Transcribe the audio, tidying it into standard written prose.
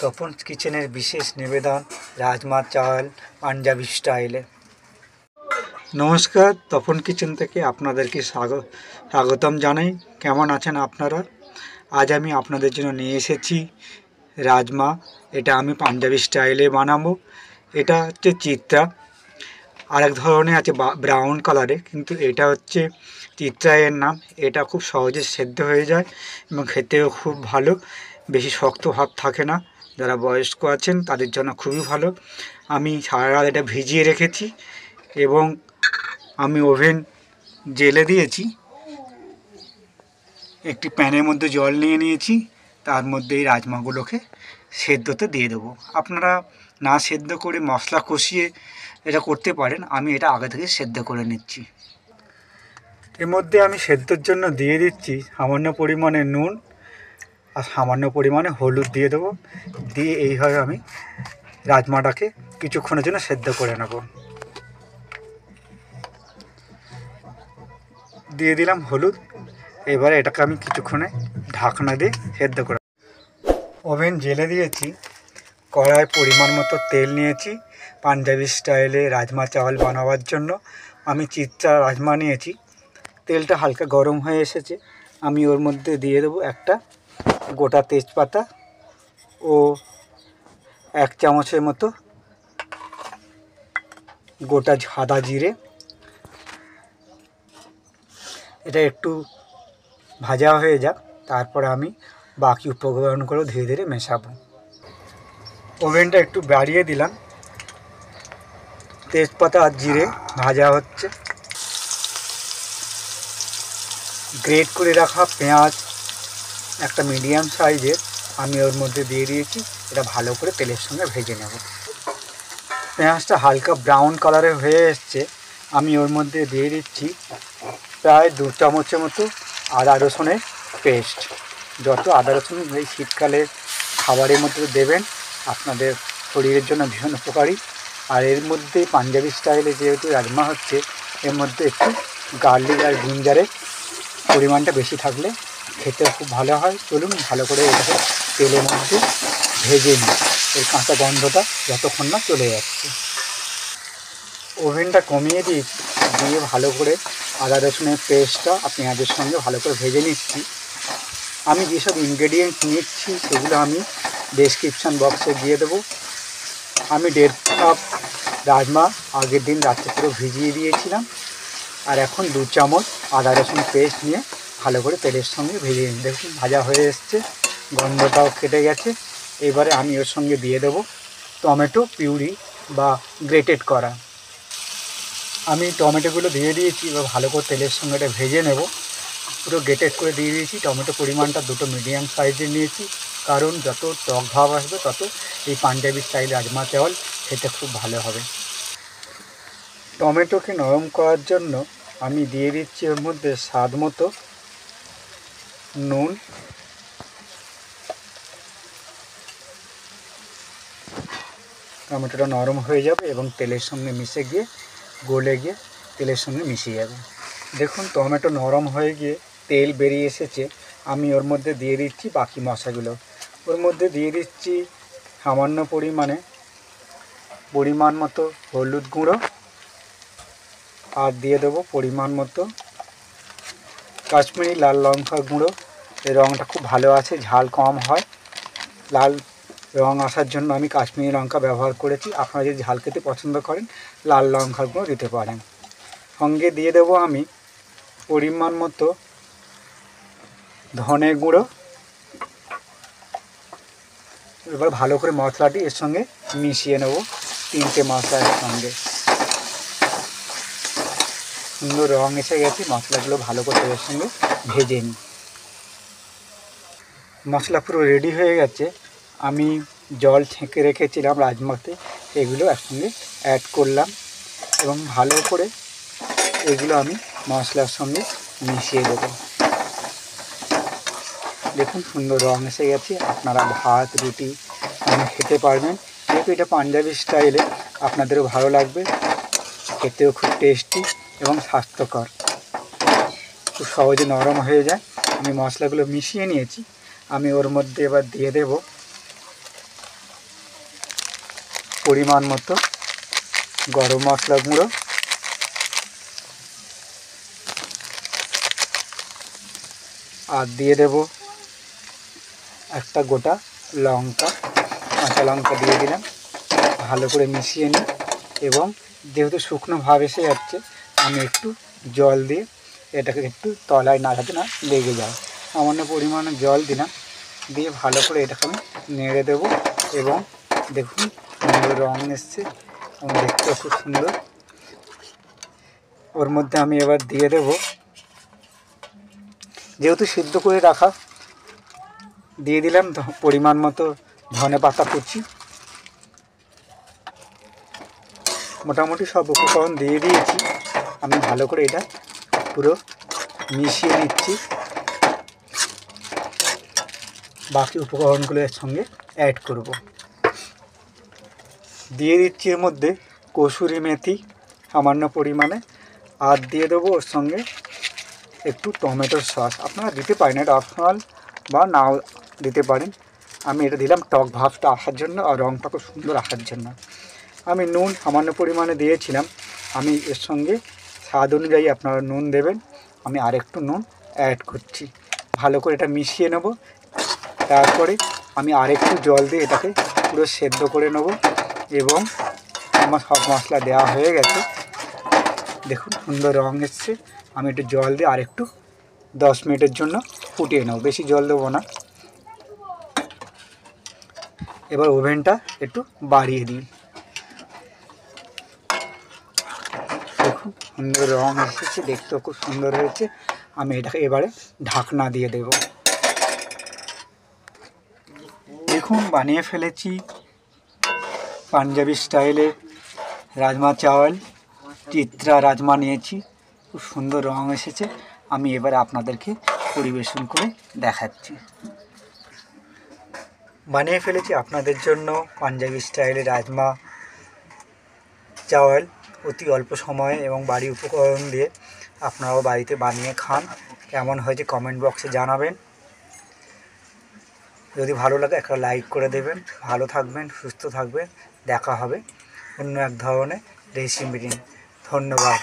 তপন কিচেনের বিশেষ নিবেদন রাজমা চাল পাঞ্জাবি স্টাইলে। নমস্কার, তপন কিচেন থেকে আপনাদেরকে স্বাগতম জানাই। কেমন আছেন আপনারা? আজ আমি আপনাদের জন্য নিয়ে এসেছি রাজমা। এটা আমি পাঞ্জাবি স্টাইলে বানাবো। এটা হচ্ছে চিত্রা, আরেক ধরনের আছে ব্রাউন কালারে, কিন্তু এটা হচ্ছে চিত্রা এর নাম। এটা খুব সহজে সেদ্ধ হয়ে যায় এবং খেতেও খুব ভালো, বেশি শক্ত ভাব থাকে না। যারা বয়স্ক আছেন তাদের জন্য খুবই ভালো। আমি সারা রাত এটা ভিজিয়ে রেখেছি এবং আমি ওভেন জেলে দিয়েছি। একটি প্যানের মধ্যে জল নিয়ে নিয়েছি, তার মধ্যে এই রাজমাগুলোকে সেদ্ধতে দিয়ে দেবো। আপনারা না সেদ্ধ করে মশলা কষিয়ে এটা করতে পারেন, আমি এটা আগে থেকে সেদ্ধ করে নিচ্ছি। এর মধ্যে আমি সেদ্ধর জন্য দিয়ে দিচ্ছি সামান্য পরিমাণে নুন আর সামান্য পরিমাণে হলুদ দিয়ে দেবো। দিয়ে এইভাবে আমি রাজমাটাকে কিছুক্ষণের জন্য সেদ্ধ করে নেব। দিয়ে দিলাম হলুদ। এবারে এটাকে আমি কিছুক্ষণে ঢাকনা দিয়ে সেদ্ধ করে। ওভেন জেলে দিয়েছি, কড়ায় পরিমাণ মতো তেল নিয়েছি। পাঞ্জাবি স্টাইলে রাজমা চাওয়াল বানাবার জন্য আমি চিত্রা রাজমা নিয়েছি। তেলটা হালকা গরম হয়ে এসেছে, আমি ওর মধ্যে দিয়ে দেবো একটা গোটা তেজপাতা ও 1 চামচের মতো গোটা সাদা জিরে। এটা একটু ভাজা হয়ে যাক, তারপরে আমি বাকি উপকরণগুলো ধীরে ধীরে মেশাবো। ওভেনটা একটু বাড়িয়ে দিলাম। তেজপাতা আর জিরে ভাজা হচ্ছে। গ্রেট করে রাখা পেঁয়াজ একটা মিডিয়াম সাইজের আমি ওর মধ্যে দিয়ে দিয়েছি। এটা ভালো করে তেলের সঙ্গে ভেজে নেব। পেঁয়াজটা হালকা ব্রাউন কালারের হয়ে এসছে, আমি ওর মধ্যে দিয়ে দিচ্ছি প্রায় 2 চামচের মতো আদা রসুনের পেস্ট। যত আদা রসুন এই শীতকালে খাবারের মধ্যে দেবেন, আপনাদের শরীরের জন্য ভীষণ উপকারী। আর এর মধ্যে পাঞ্জাবি স্টাইলে যেহেতু রাজমা হচ্ছে, এর মধ্যে একটু গার্লিক আর জিঞ্জারের পরিমাণটা বেশি থাকলে খেতে খুব ভালো হয়। চলুন ভালো করে এটাকে তেলের মধ্যে ভেজে নিই, এর কাঁচা গন্ধটা যতক্ষণ না চলে যাচ্ছে। ওভেনটা কমিয়ে দিয়েছি, দিয়ে ভালো করে আদা রসুনের পেস্টটা পেঁয়াজের সঙ্গে ভালো করে ভেজে নিচ্ছি। আমি যেসব ইনগ্রেডিয়েন্টস নিচ্ছি সেগুলো আমি ডেসক্রিপশান বক্সে দিয়ে দেবো। আমি 1.5 কাপ রাজমা আগের দিন রাত্রে পুরো ভিজিয়ে দিয়েছিলাম, আর এখন 2 চামচ আদা রসুন পেস্ট নিয়ে ভালো করে তেলের সঙ্গে ভেজে নিই। দেখুন ভাজা হয়ে এসছে, গন্ধটাও কেটে গেছে। এবারে আমি ওর সঙ্গে দিয়ে দেবো টমেটো পিউরি বা গ্রেটেড করা। আমি টমেটোগুলো দিয়ে দিয়েছি, এবার ভালো করে তেলের সঙ্গে এটা ভেজে নেব। পুরো গ্রেটেড করে দিয়ে দিয়েছি। টমেটো পরিমাণটা 2টো মিডিয়াম সাইজের নিয়েছি, কারণ যত টক ভাব আসবে তত এই পাঞ্জাবি স্টাইল রাজমা চাওয়াল খেতে খুব ভালো হবে। টমেটোকে নরম করার জন্য আমি দিয়ে দিচ্ছি ওর মধ্যে স্বাদ মতো নুন। টমেটোটা নরম হয়ে যাবে এবং তেলের সঙ্গে মিশে গিয়ে গলে গিয়ে তেলের সঙ্গে মিশে যাবে। দেখুন টমেটো নরম হয়ে গিয়ে তেল বেরিয়ে এসেছে। আমি ওর মধ্যে দিয়ে দিচ্ছি বাকি মশলাগুলো। ওর মধ্যে দিয়ে দিচ্ছি সামান্য পরিমাণ মতো হলুদ গুঁড়ো, আর দিয়ে দেবো পরিমাণ মতো কাশ্মীরি লাল লঙ্কার গুঁড়ো। এই রঙটা খুব ভালো আছে, ঝাল কম হয়। লাল রঙ আসার জন্য আমি কাশ্মীরি লঙ্কা ব্যবহার করেছি। আপনারা যদি ঝাল খেতে পছন্দ করেন লাল লঙ্কার গুঁড়ো দিতে পারেন। সঙ্গে দিয়ে দেবো আমি পরিমাণ মতো ধনে গুঁড়ো। এবার ভালো করে মশলাটি এর সঙ্গে মিশিয়ে নেব, 3টে মশলার সঙ্গে। সুন্দর রঙ এসে গেছে, মশলাগুলো ভালো করে এর সঙ্গে ভেজে নিই। মশলা পুরো রেডি হয়ে গেছে। আমি জল ছেঁকে রেখেছিলাম রাজমাতে, এগুলো একসঙ্গে অ্যাড করলাম এবং ভালো করে এগুলো আমি মশলার সঙ্গে মিশিয়ে দেবো। দেখুন সুন্দর রঙ এসে গেছে। আপনারা ভাত রুটি খেতে পারবেন, যেহেতু এটা পাঞ্জাবি স্টাইলে আপনাদেরও ভালো লাগবে। খেতেও খুব টেস্টি এবং স্বাস্থ্যকর, খুব সহজে নরম হয়ে যায়। আমি মশলাগুলো মিশিয়ে নিয়েছি। আমি ওর মধ্যে এবার দিয়ে দেব পরিমাণ মতো গরম মশলা গুঁড়ো, আর দিয়ে দেব একটা গোটা লঙ্কা, কাঁচা লঙ্কা দিয়ে দিলাম। ভালো করে মিশিয়ে নিই এবং যেহেতু শুকনো ভাব এসে যাচ্ছে আমি একটু জল দিয়ে এটাকে একটু তলায় না যাতে না লেগে যায় সামান্য পরিমাণে জল দিলাম, দিয়ে ভালো করে এটাকে আমি নেড়ে দেবো। এবং দেখুন সুন্দর রঙ এসছে এবং দেখতেও খুব সুন্দর। ওর মধ্যে আমি এবার দিয়ে দেব, যেহেতু সিদ্ধ করে রাখা, দিয়ে দিলাম পরিমাণ মতো ধনে পাতা কুচি। মোটামুটি সব উপকরণ দিয়ে দিয়েছি, আমি ভালো করে এটা পুরো মিশিয়ে নিচ্ছি। বাকি উপকরণগুলো এর সঙ্গে অ্যাড করব। দিয়ে দিচ্ছি এর মধ্যে কসুরি মেথি সামান্য পরিমাণে, আর দিয়ে দেবো ওর সঙ্গে একটু টমেটোর সস। আপনারা দিতে পারেন, এটা অপশনাল বা নাও দিতে পারেন। আমি এটা দিলাম টক ভাবটা আসার জন্য আর রঙটা খুব সুন্দর আসার জন্য। আমি নুন সামান্য পরিমাণে দিয়েছিলাম, আমি এর সঙ্গে স্বাদ অনুযায়ী আপনারা নুন দেবেন। আমি আরেকটু নুন অ্যাড করছি, ভালো করে এটা মিশিয়ে নেব। তারপরে আমি আরেকটু জল দিয়ে এটাকে পুরো সেদ্ধ করে নেব। এবং আমার সব মশলা দেওয়া হয়ে গেছে, দেখুন সুন্দর রঙ এসছে। আমি একটু জল দিয়ে আরেকটু 10 মিনিটের জন্য ফুটিয়ে নেব, বেশি জল দেবো না। এবার ওভেনটা একটু বাড়িয়ে দিই, দেখুন সুন্দর রঙ এসেছে, দেখতেও খুব সুন্দর হয়েছে। আমি এটাকে এবারে ঢাকনা দিয়ে দেব। দেখুন বানিয়ে ফেলেছি পাঞ্জাবি স্টাইলে রাজমা চাওয়াল, চিত্রা রাজমা নিয়েছি, খুব সুন্দর রঙ এসেছে। আমি এবারে আপনাদেরকে পরিবেশন করে দেখাচ্ছি। বানিয়ে ফেলেছি আপনাদের জন্য পাঞ্জাবি স্টাইলে রাজমা চাওয়াল অতি অল্প সময়ে এবং বাড়ির উপকরণ দিয়ে। আপনারাও বাড়িতে বানিয়ে খান, কেমন হয়েছে কমেন্ট বক্সে জানাবেন। যদি ভালো লাগে একটা লাইক করে দেবেন। ভালো থাকবেন, সুস্থ থাকবেন, দেখা হবে অন্য এক ধরনের রেসিপি নিয়ে। ধন্যবাদ।